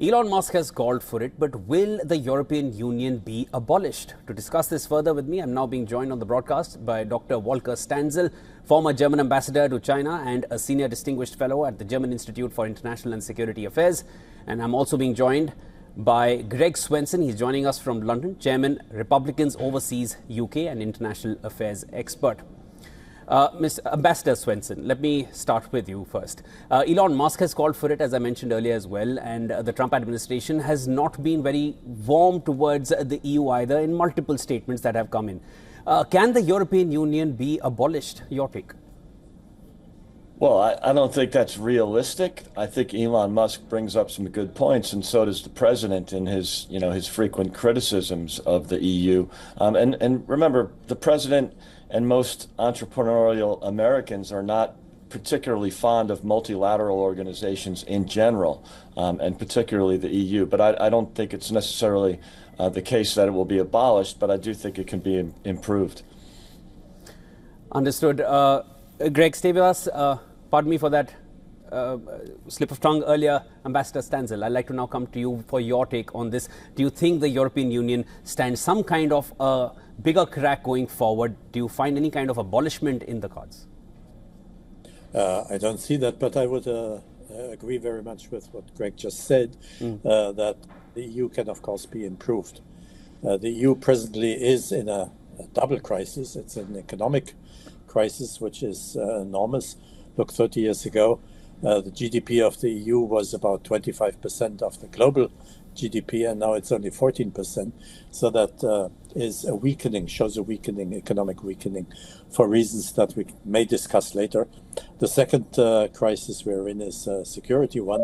Elon Musk has called for it, but will the European Union be abolished? To discuss this further with me, I'm now being joined on the broadcast by Dr. Volker Stanzel, former German ambassador to China and a senior distinguished fellow at the German Institute for International and Security Affairs. And I'm also being joined by Greg Swenson. He's joining us from London, Chairman, Republicans Overseas UK and International Affairs expert. Mr. Ambassador Swenson, let me start with you first. Elon Musk has called for it, as I mentioned earlier as well, and the Trump administration has not been very warm towards the EU either in multiple statements that have come in. Can the European Union be abolished? Your take? Well, I don't think that's realistic. I think Elon Musk brings up some good points, and so does the president in his frequent criticisms of the EU. And remember, the president and most entrepreneurial Americans are not particularly fond of multilateral organizations in general, and particularly the EU. But I don't think it's necessarily the case that it will be abolished, but I do think it can be improved. Understood. Greg, stay with us. Pardon me for that slip of tongue earlier. Ambassador Stanzel, I'd like to now come to you for your take on this. Do you think the European Union stands some kind of a bigger crack going forward? Do you find any kind of abolishment in the cards? I don't see that, but I would agree very much with what Greg just said, that the EU can, of course, be improved. The EU presently is in a double crisis. It's an economic crisis, which is enormous. Look, 30 years ago, the GDP of the EU was about 25% of the global GDP, and now it's only 14%. So that is a weakening, shows a weakening, economic weakening, for reasons that we may discuss later. The second crisis we're in is a security one,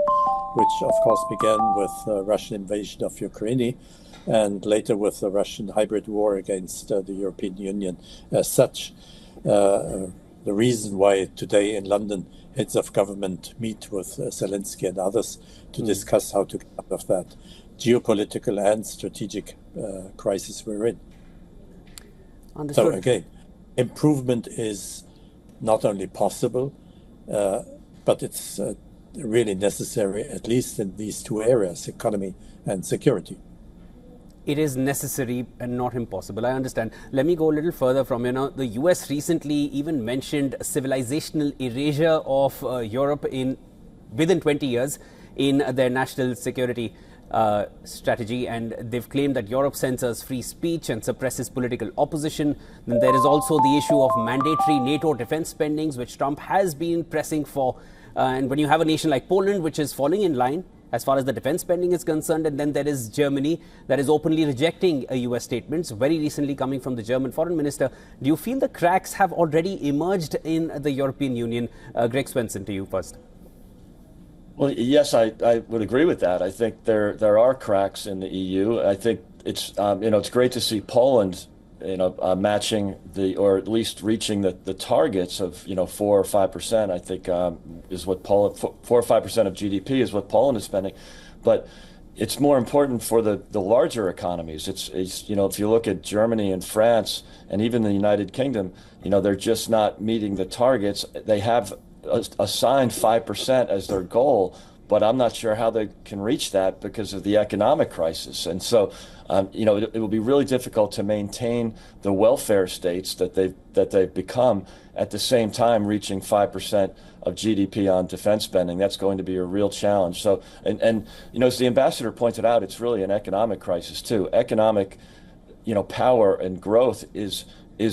which of course began with the Russian invasion of Ukraine, and later with the Russian hybrid war against the European Union as such. The reason why today in London heads of government meet with Zelensky and others to discuss how to get out of that geopolitical and strategic crisis we're in. Understood. So again, improvement is not only possible, but it's really necessary, at least in these two areas, economy and security. It is necessary and not impossible. I understand. Let me go a little further from the US recently even mentioned civilizational erasure of Europe within 20 years in their national security strategy, and they've claimed that Europe censors free speech and suppresses political opposition. Then there is also the issue of mandatory NATO defense spendings, which Trump has been pressing for. And when you have a nation like Poland, which is falling in line as far as the defense spending is concerned, and then there is Germany that is openly rejecting US statements, very recently coming from the German foreign minister. Do you feel the cracks have already emerged in the European Union? Greg Swenson, to you first. Well, yes, I would agree with that. I think there are cracks in the EU. I think it's it's great to see Poland matching or at least reaching the targets of 4 or 5%. I think is what Poland 4 or 5% of GDP is what Poland is spending, but it's more important for the larger economies. It's if you look at Germany and France and even the United Kingdom, they're just not meeting the targets. They have assigned 5% as their goal, but I'm not sure how they can reach that because of the economic crisis. And so, it will be really difficult to maintain the welfare states that they've become at the same time reaching 5% of GDP on defense spending. That's going to be a real challenge. So, and as the ambassador pointed out, it's really an economic crisis too. Economic, power and growth is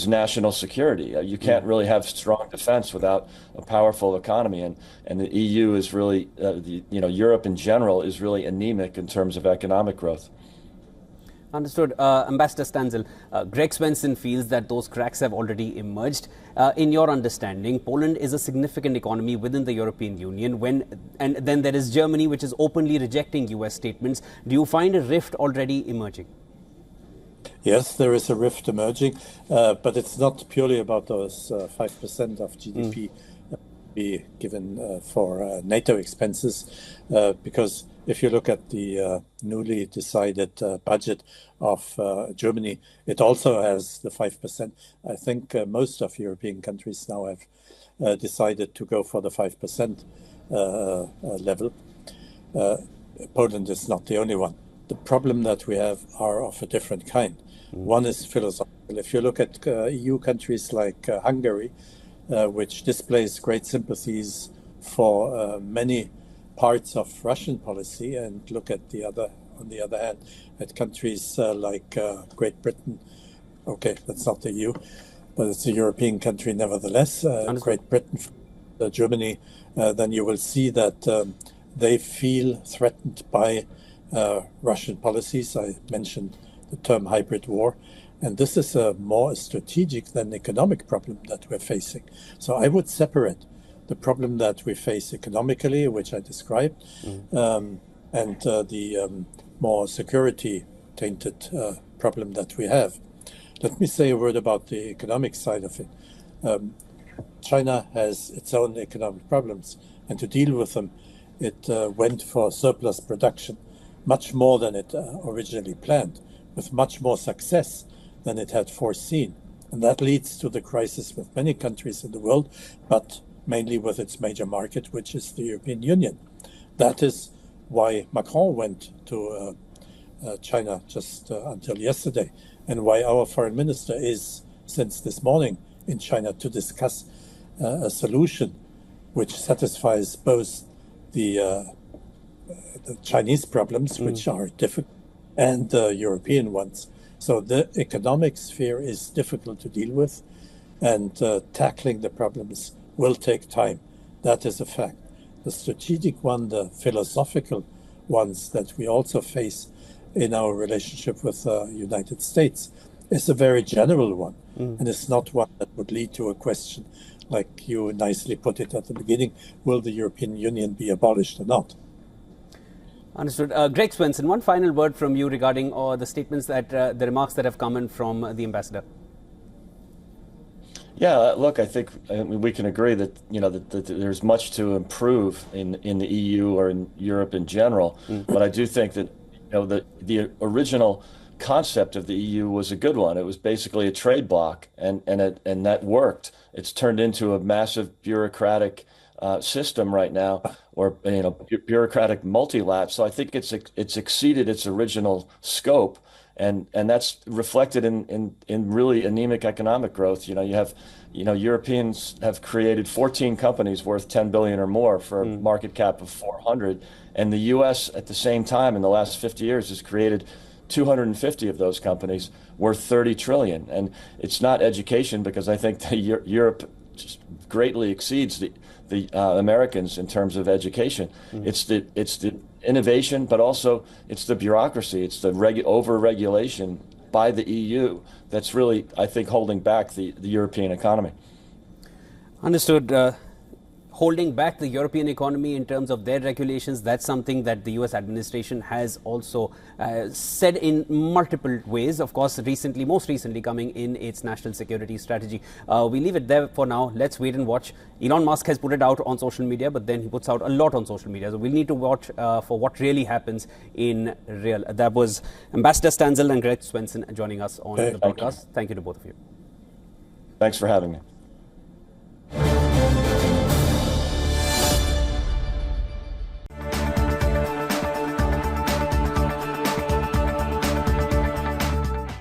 national security. You can't really have strong defense without a powerful economy, and the EU is really, Europe in general is really anemic in terms of economic growth. Understood. Ambassador Stanzel, Greg Swenson feels that those cracks have already emerged. In your understanding, Poland is a significant economy within the European Union, and then there is Germany, which is openly rejecting US statements. Do you find a rift already emerging? Yes, there is a rift emerging, but it's not purely about those 5% of GDP be given for NATO expenses, because if you look at the newly decided budget of Germany, it also has the 5%. I think most of European countries now have decided to go for the 5% level. Poland is not the only one. The problem that we have are of a different kind. One is philosophical. If you look at EU countries like Hungary, which displays great sympathies for many parts of Russian policy, and look at on the other hand, at countries like Great Britain. Okay, that's not the EU, but it's a European country nevertheless. Great Britain, Germany, then you will see that they feel threatened by Russian policies. I mentioned the term hybrid war. And this is a more strategic than economic problem that we're facing. So I would separate the problem that we face economically, which I described, and the more security-tainted problem that we have. Let me say a word about the economic side of it. China has its own economic problems, and to deal with them, it went for surplus production, much more than it originally planned, with much more success than it had foreseen. And that leads to the crisis with many countries in the world, but mainly with its major market, which is the European Union. That is why Macron went to China just until yesterday, and why our foreign minister is, since this morning, in China to discuss a solution which satisfies both the Chinese problems, which are difficult, and the European ones. So the economic sphere is difficult to deal with, and tackling the problems will take time. That is a fact. The strategic one, the philosophical ones that we also face in our relationship with the United States, is a very general one. And it's not one that would lead to a question, like you nicely put it at the beginning, will the European Union be abolished or not? Understood. Greg Swenson, one final word from you regarding the statements that the remarks that have come in from the ambassador. Yeah, look, I think we can agree that that there's much to improve in the EU or in Europe in general. But I do think that the original concept of the EU was a good one. It was basically a trade bloc, and that worked. It's turned into a massive bureaucratic system right now, or bureaucratic multilat. So I think it's exceeded its original scope, and that's reflected in really anemic economic growth. You have Europeans have created 14 companies worth 10 billion or more for a market cap of 400, and the U.S. at the same time in the last 50 years has created 250 of those companies worth 30 trillion. And it's not education, because I think Europe just greatly exceeds the Americans in terms of education. It's the innovation, but also it's the bureaucracy. It's the over-regulation by the EU that's really, I think, holding back the European economy. Understood. Holding back the European economy in terms of their regulations, that's something that the US administration has also said in multiple ways. Of course, most recently coming in its national security strategy. We leave it there for now. Let's wait and watch. Elon Musk has put it out on social media, but then he puts out a lot on social media. So we'll need to watch for what really happens in real. That was Ambassador Stanzel and Greg Swenson joining us on the podcast. Thank you to both of you. Thanks for having me.